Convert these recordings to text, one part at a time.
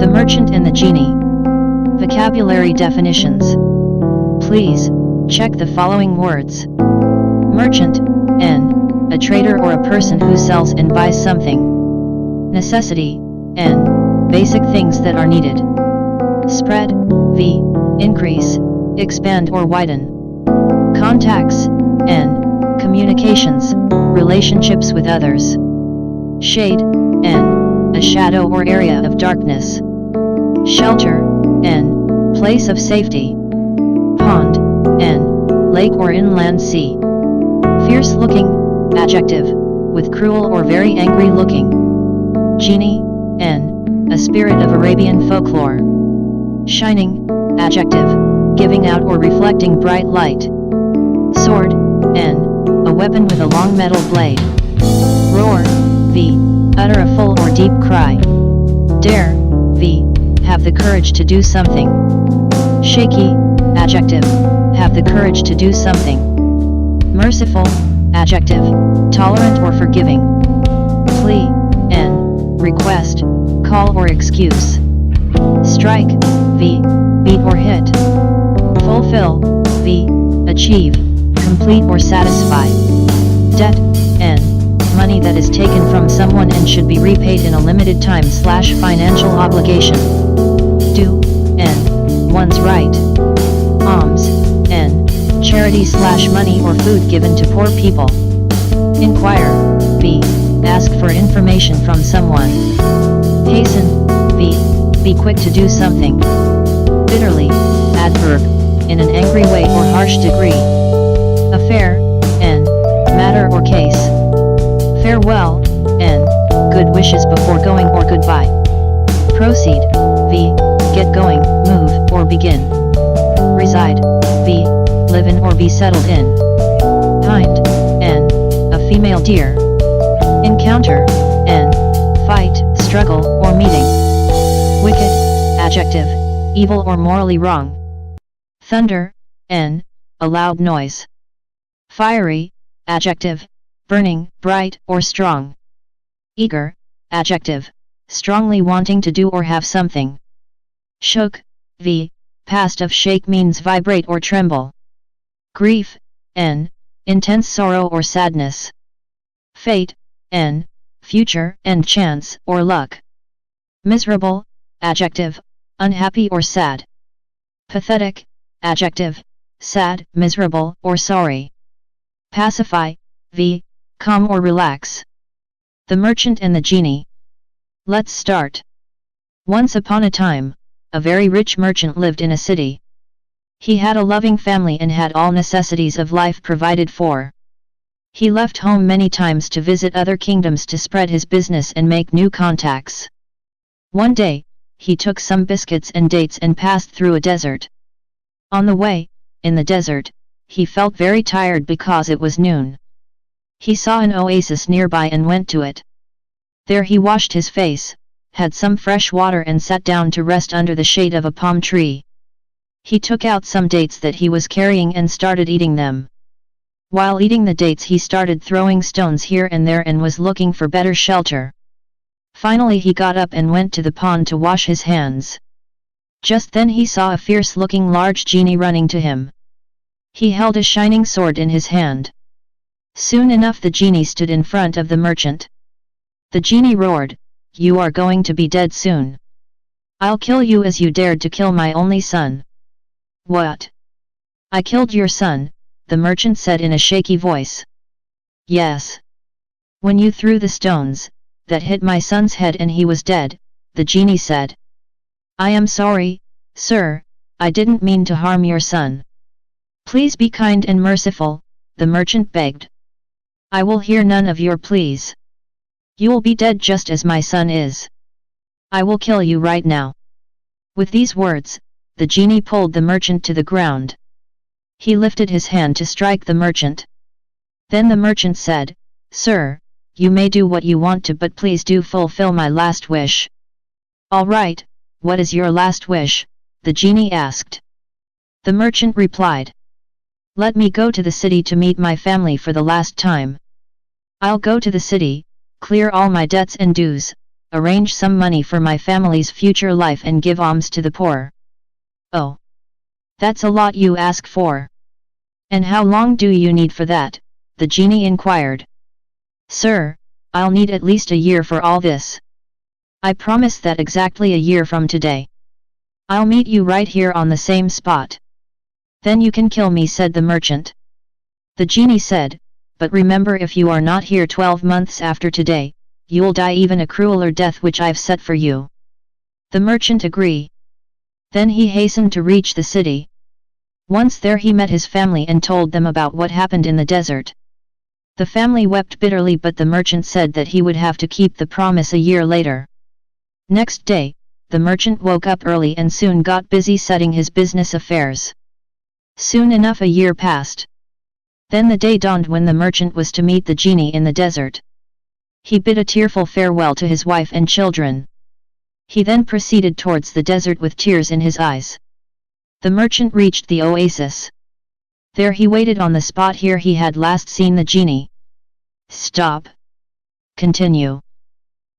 The merchant and the genie. Vocabulary definitions. Please check the following words. Merchant, N. A trader or a person who sells and buys something. Necessity, N. Basic things that are needed. Spread, V. Increase, expand or widen. Contacts, N. Communications, relationships with others. Shade, N. A shadow or area of darkness. Shelter, N. Place of safety. Pond, N. Lake or inland sea. Fierce looking, adjective, with cruel or very angry looking. Genie, N. A spirit of Arabian folklore. Shining, adjective, giving out or reflecting bright light. Sword, N. A weapon with a long metal blade. Roar, V. Utter a full or deep cry. Dare, V. Have the courage to do something. Shaky, adjective, have the courage to do something. Merciful, adjective, tolerant or forgiving. Plea, N. Request, call or excuse. Strike, V. Beat or hit. Fulfill, V. Achieve, complete or satisfy. Debt, N. Money that is taken from someone and should be repaid in a limited time / financial obligation. Due, N. One's right. Alms, N. Charity / money or food given to poor people. Inquire, V. Ask for information from someone. Hasten, V. Be quick to do something. Bitterly, adverb, in an angry way or harsh degree. Affair, N. Matter or case. Farewell, N. Good wishes before going or goodbye. Proceed, V. Get going, move, or begin. Reside, V. Live in or be settled in. Hind, N. A female deer. Encounter, N. Fight, struggle, or meeting. Wicked, adjective, evil or morally wrong. Thunder, N. A loud noise. Fiery, adjective, burning, bright, or strong. Eager, adjective, strongly wanting to do or have something. Shook, V. Past of shake means vibrate or tremble. Grief, N. Intense sorrow or sadness. Fate, N. Future and chance or luck. Miserable, adjective, unhappy or sad. Pathetic, adjective, sad, miserable, or sorry. Pacify, V. Calm or relax. The merchant and the genie. Let's start. Once upon a time, a very rich merchant lived in a city. He had a loving family and had all necessities of life provided for. He left home many times to visit other kingdoms to spread his business and make new contacts. One day, he took some biscuits and dates and passed through a desert. On the way, in the desert, he felt very tired because it was noon. He saw an oasis nearby and went to it. There he washed his face, had some fresh water and sat down to rest under the shade of a palm tree. He took out some dates that he was carrying and started eating them. While eating the dates he started throwing stones here and there and was looking for better shelter. Finally he got up and went to the pond to wash his hands. Just then he saw a fierce-looking large genie running to him. He held a shining sword in his hand. Soon enough the genie stood in front of the merchant. The genie roared, "You are going to be dead soon. I'll kill you as you dared to kill my only son." "What? I killed your son," the merchant said in a shaky voice. "Yes. When you threw the stones, that hit my son's head and he was dead," the genie said. "I am sorry, sir, I didn't mean to harm your son. Please be kind and merciful," the merchant begged. "I will hear none of your pleas. You'll be dead just as my son is. I will kill you right now." With these words, the genie pulled the merchant to the ground. He lifted his hand to strike the merchant. Then the merchant said, "Sir, you may do what you want to, but please do fulfill my last wish." "All right, what is your last wish?" the genie asked. The merchant replied, "Let me go to the city to meet my family for the last time. I'll go to the city, clear all my debts and dues, arrange some money for my family's future life and give alms to the poor. Oh, that's a lot you ask for. And how long do you need for that? The genie inquired. Sir, I'll need at least a year for all this. I promise that exactly a year from today. I'll meet you right here on the same spot. Then you can kill me, said the merchant. The genie said, but remember, if you are not here 12 months after today, you'll die even a crueler death which I've set for you. The merchant agreed. Then he hastened to reach the city. Once there he met his family and told them about what happened in the desert. The family wept bitterly, but the merchant said that he would have to keep the promise a year later. Next day, the merchant woke up early and soon got busy setting his business affairs. Soon enough a year passed. Then the day dawned when the merchant was to meet the genie in the desert. He bid a tearful farewell to his wife and children. He then proceeded towards the desert with tears in his eyes. The merchant reached the oasis. There he waited on the spot here he had last seen the genie. Stop. Continue.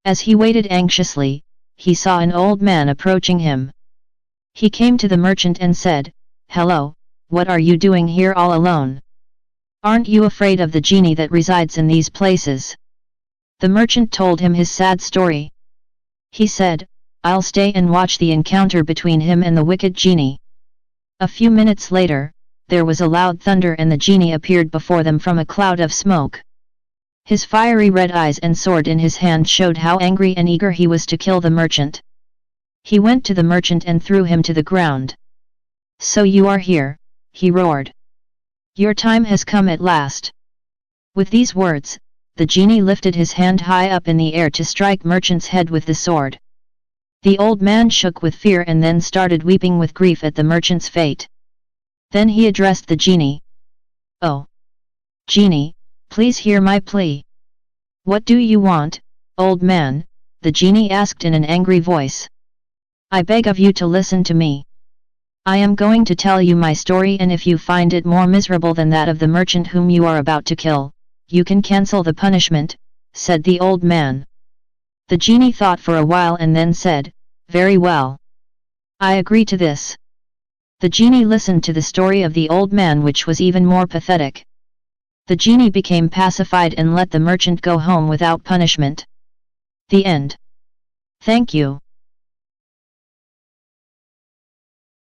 As he waited anxiously, he saw an old man approaching him. He came to the merchant and said, "Hello, what are you doing here all alone? Aren't you afraid of the genie that resides in these places?" The merchant told him his sad story. He said, "I'll stay and watch the encounter between him and the wicked genie." A few minutes later, there was a loud thunder and the genie appeared before them from a cloud of smoke. His fiery red eyes and sword in his hand showed how angry and eager he was to kill the merchant. He went to the merchant and threw him to the ground. "So you are here," he roared. "Your time has come at last." With these words, the genie lifted his hand high up in the air to strike merchant's head with the sword. The old man shook with fear and then started weeping with grief at the merchant's fate. Then he addressed the genie. "Oh, genie, please hear my plea." "What do you want, old man?" the genie asked in an angry voice. "I beg of you to listen to me. I am going to tell you my story, and if you find it more miserable than that of the merchant whom you are about to kill, you can cancel the punishment," said the old man. The genie thought for a while and then said, "Very well. I agree to this." The genie listened to the story of the old man, which was even more pathetic. The genie became pacified and let the merchant go home without punishment. The end. Thank you.